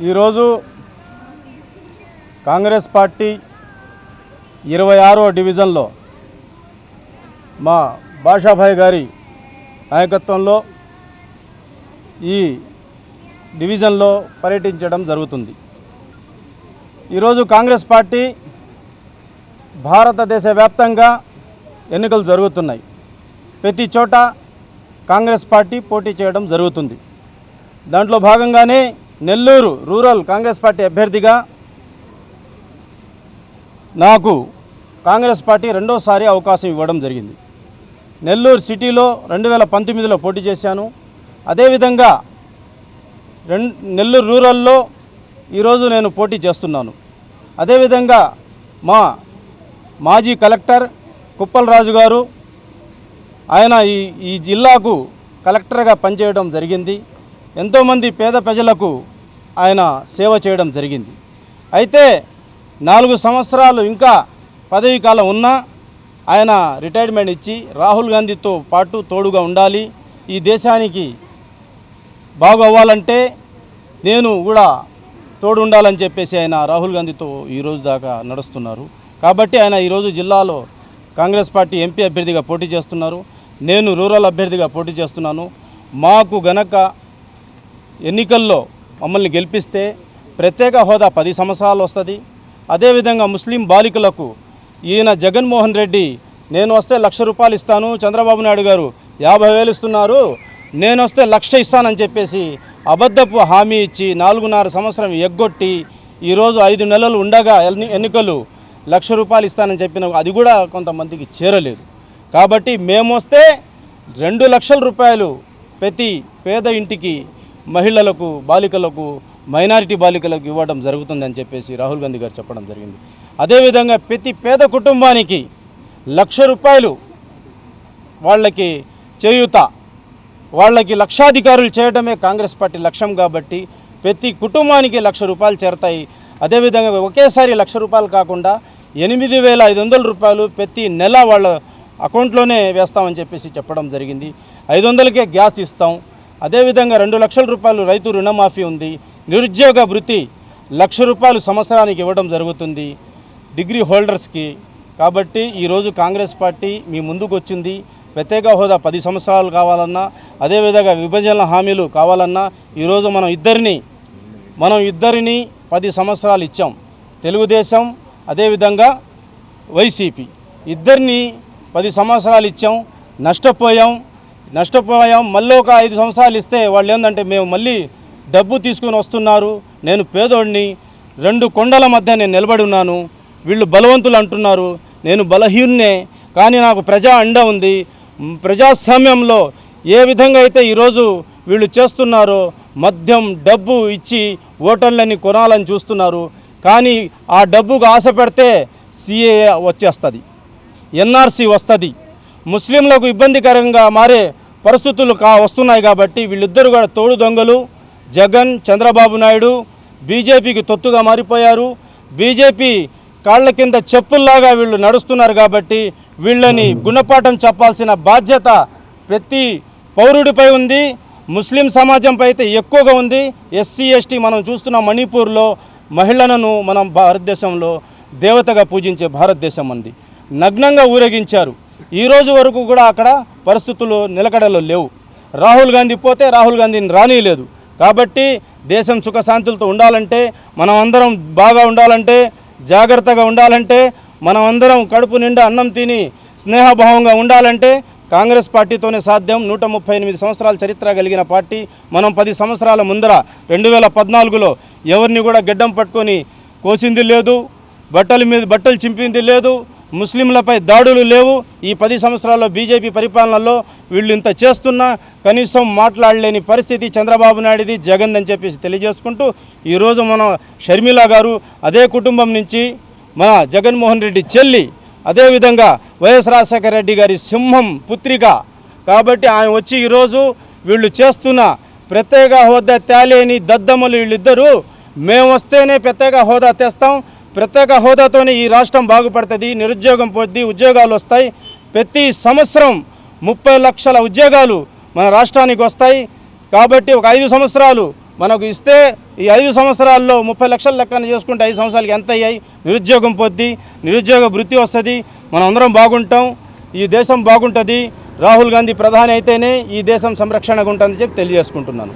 ఈరోజు కాంగ్రెస్ పార్టీ 26వ డివిజన్లో మా బాషాభాయ్ గారి నాయకత్వంలో ఈ డివిజన్లో పర్యటించడం జరుగుతుంది. ఈరోజు కాంగ్రెస్ పార్టీ భారతదేశ వ్యాప్తంగా ఎన్నికలు జరుగుతున్నాయి. ప్రతి చోట కాంగ్రెస్ పార్టీ పోటీ చేయడం జరుగుతుంది. దాంట్లో భాగంగానే నెల్లూరు రూరల్ కాంగ్రెస్ పార్టీ అభ్యర్థిగా నాకు కాంగ్రెస్ పార్టీ రెండోసారి అవకాశం ఇవ్వడం జరిగింది. నెల్లూరు సిటీలో 2019లో పోటీ చేశాను. అదేవిధంగా నెల్లూరు రూరల్లో ఈరోజు నేను పోటీ చేస్తున్నాను. అదేవిధంగా మా మాజీ కలెక్టర్ కుప్పలరాజు గారు ఆయన ఈ జిల్లాకు కలెక్టర్గా పనిచేయడం జరిగింది. ఎంతోమంది పేద ప్రజలకు ఆయన సేవ చేయడం జరిగింది. అయితే 4 సంవత్సరాలు ఇంకా పదవీ కాలం ఉన్నా ఆయన రిటైర్మెంట్ ఇచ్చి రాహుల్ గాంధీతో పాటు తోడుగా ఉండాలి, ఈ దేశానికి బాగు అవ్వాలంటే నేను కూడా తోడు ఉండాలని చెప్పేసి ఆయన రాహుల్ గాంధీతో ఈరోజు దాకా నడుస్తున్నారు. కాబట్టి ఆయన ఈరోజు జిల్లాలో కాంగ్రెస్ పార్టీ ఎంపీ అభ్యర్థిగా పోటీ చేస్తున్నారు. నేను రూరల్ అభ్యర్థిగా పోటీ చేస్తున్నాను. మాకు గనక ఎన్నికల్లో మమ్మల్ని గెలిపిస్తే ప్రత్యేక హోదా 10 సంవత్సరాలు వస్తుంది. అదేవిధంగా ముస్లిం బాలికలకు ఈయన జగన్మోహన్ రెడ్డి నేను వస్తే 1,00,000 రూపాయలు ఇస్తాను, చంద్రబాబు నాయుడు గారు 50,000 ఇస్తున్నారు, నేను వస్తే 1,00,000 ఇస్తానని చెప్పేసి అబద్ధపు హామీ ఇచ్చి 4.5 సంవత్సరం ఎగ్గొట్టి ఈరోజు 5 నెలలు ఉండగా ఎన్నికలు 1,00,000 రూపాయలు ఇస్తానని చెప్పిన అది కూడా కొంతమందికి చేరలేదు. కాబట్టి మేము వస్తే 2,00,000 రూపాయలు ప్రతి పేద ఇంటికి మహిళలకు, బాలికలకు, మైనారిటీ బాలికలకు ఇవ్వడం జరుగుతుందని చెప్పేసి రాహుల్ గాంధీ గారు చెప్పడం జరిగింది. అదేవిధంగా ప్రతి పేద కుటుంబానికి 1,00,000 రూపాయలు వాళ్ళకి చేయూత, వాళ్ళకి లక్షాధికారులు చేయడమే కాంగ్రెస్ పార్టీ లక్ష్యం. కాబట్టి ప్రతి కుటుంబానికి 1,00,000 రూపాయలు చేరతాయి. అదేవిధంగా ఒకేసారి 1,00,000 రూపాయలు కాకుండా 8,500 రూపాయలు ప్రతి నెల వాళ్ళ అకౌంట్లోనే వేస్తామని చెప్పేసి చెప్పడం జరిగింది. 500కే గ్యాస్ ఇస్తాం. అదేవిధంగా 2,00,000 రూపాయలు రైతు రుణమాఫీ ఉంది. నిరుద్యోగ భృతి 1,00,000 రూపాయలు సంవత్సరానికి ఇవ్వడం జరుగుతుంది డిగ్రీ హోల్డర్స్కి. కాబట్టి ఈరోజు కాంగ్రెస్ పార్టీ మీ ముందుకు వచ్చింది. ప్రత్యేక హోదా 10 సంవత్సరాలు కావాలన్నా, అదేవిధంగా విభజన హామీలు కావాలన్నా ఈరోజు మనం ఇద్దరిని 10 సంవత్సరాలు ఇచ్చాం. తెలుగుదేశం అదేవిధంగా వైసీపీ ఇద్దరిని 10 సంవత్సరాలు ఇచ్చాం. నష్టపోయాం. మళ్ళీ ఒక 5 సంవత్సరాలు ఇస్తే వాళ్ళు ఏంటంటే మేము మళ్ళీ డబ్బు తీసుకుని వస్తున్నారు, నేను పేదోడిని, 2 కొండల మధ్య నేను నిలబడి ఉన్నాను, వీళ్ళు బలవంతులు అంటున్నారు, నేను బలహీనునే, కానీ నాకు ప్రజా అండ ఉంది. ప్రజాస్వామ్యంలో ఏ విధంగా అయితే ఈరోజు వీళ్ళు చేస్తున్నారో మద్యం డబ్బు ఇచ్చి ఓటర్లని కొనాలని చూస్తున్నారు. కానీ ఆ డబ్బుకు ఆశ పెడితే సిఏఏ వచ్చేస్తుంది, ఎన్ఆర్సీ వస్తుంది, ముస్లింలకు ఇబ్బందికరంగా మారే పరిస్థితులు వస్తున్నాయి. కాబట్టి వీళ్ళిద్దరూ కూడా తోడు దొంగలు. జగన్, చంద్రబాబు నాయుడు బీజేపీకి తొత్తుగా మారిపోయారు. బీజేపీ కాళ్ళ కింద చెప్పుల్లాగా వీళ్ళు నడుస్తున్నారు. కాబట్టి వీళ్ళని గుణపాఠం చెప్పాల్సిన బాధ్యత ప్రతి పౌరుడిపై ఉంది. ముస్లిం సమాజంపై అయితే ఎక్కువగా ఉంది. ఎస్సీ ఎస్టీ మనం చూస్తున్న మణిపూర్లో మహిళలను మనం భారతదేశంలో దేవతగా పూజించే భారతదేశం ఉంది. నగ్నంగా ఊరేగించారు. ఈ రోజు వరకు కూడా అక్కడ పరిస్థితులు నిలకడలో లేవు. రాహుల్ గాంధీ పోతే రాహుల్ గాంధీని రానిలేదు. కాబట్టి దేశం సుఖశాంతులతో ఉండాలంటే, మనం అందరం బాగా ఉండాలంటే, జాగ్రత్తగా ఉండాలంటే, మనం అందరం కడుపు నిండా అన్నం తిని స్నేహభావంగా ఉండాలంటే కాంగ్రెస్ పార్టీతోనే సాధ్యం. 138 సంవత్సరాల చరిత్ర కలిగిన పార్టీ. మనం 10 సంవత్సరాల ముందర 2014లో ఎవరిని కూడా గెడ్డం పట్టుకొని కోసింది లేదు, బట్టలు చింపింది లేదు, ముస్లింలపై దాడులు లేవు. ఈ 10 సంవత్సరాల్లో బీజేపీ పరిపాలనలో వీళ్ళు ఇంత చేస్తున్నా కనీసం మాట్లాడలేని పరిస్థితి చంద్రబాబు నాయుడిది, జగన్ అని చెప్పేసి తెలియజేసుకుంటూ ఈరోజు మన షర్మిల గారు అదే కుటుంబం నుంచి మన జగన్మోహన్ రెడ్డి చెల్లి, అదేవిధంగా వైఎస్ రాజశేఖర రెడ్డి గారి సింహం పుత్రిక. కాబట్టి ఆమె వచ్చి ఈరోజు వీళ్ళు చేస్తున్న ప్రత్యేక హోదా తేలేని దద్దమ్మలు వీళ్ళిద్దరూ, మేము వస్తేనే ప్రత్యేక హోదా తెస్తాం, ప్రత్యేక హోదాతోనే ఈ రాష్ట్రం బాగుపడుతుంది, నిరుద్యోగం పోద్ది, ఉద్యోగాలు వస్తాయి, ప్రతి సంవత్సరం 30 లక్షల ఉద్యోగాలు మన రాష్ట్రానికి వస్తాయి. కాబట్టి ఒక 5 సంవత్సరాలు మనకు ఇస్తే ఈ 5 సంవత్సరాల్లో 30 లక్షల లెక్కన చేసుకుంటే 5 సంవత్సరాలకి ఎంత అయ్యాయి? నిరుద్యోగం పొద్ది, నిరుద్యోగ వృత్తి వస్తుంది, మనం అందరం బాగుంటాం, ఈ దేశం బాగుంటుంది. రాహుల్ గాంధీ ప్రధాని అయితేనే ఈ దేశం సంరక్షణగా ఉంటుందని చెప్పి తెలియజేసుకుంటున్నాను.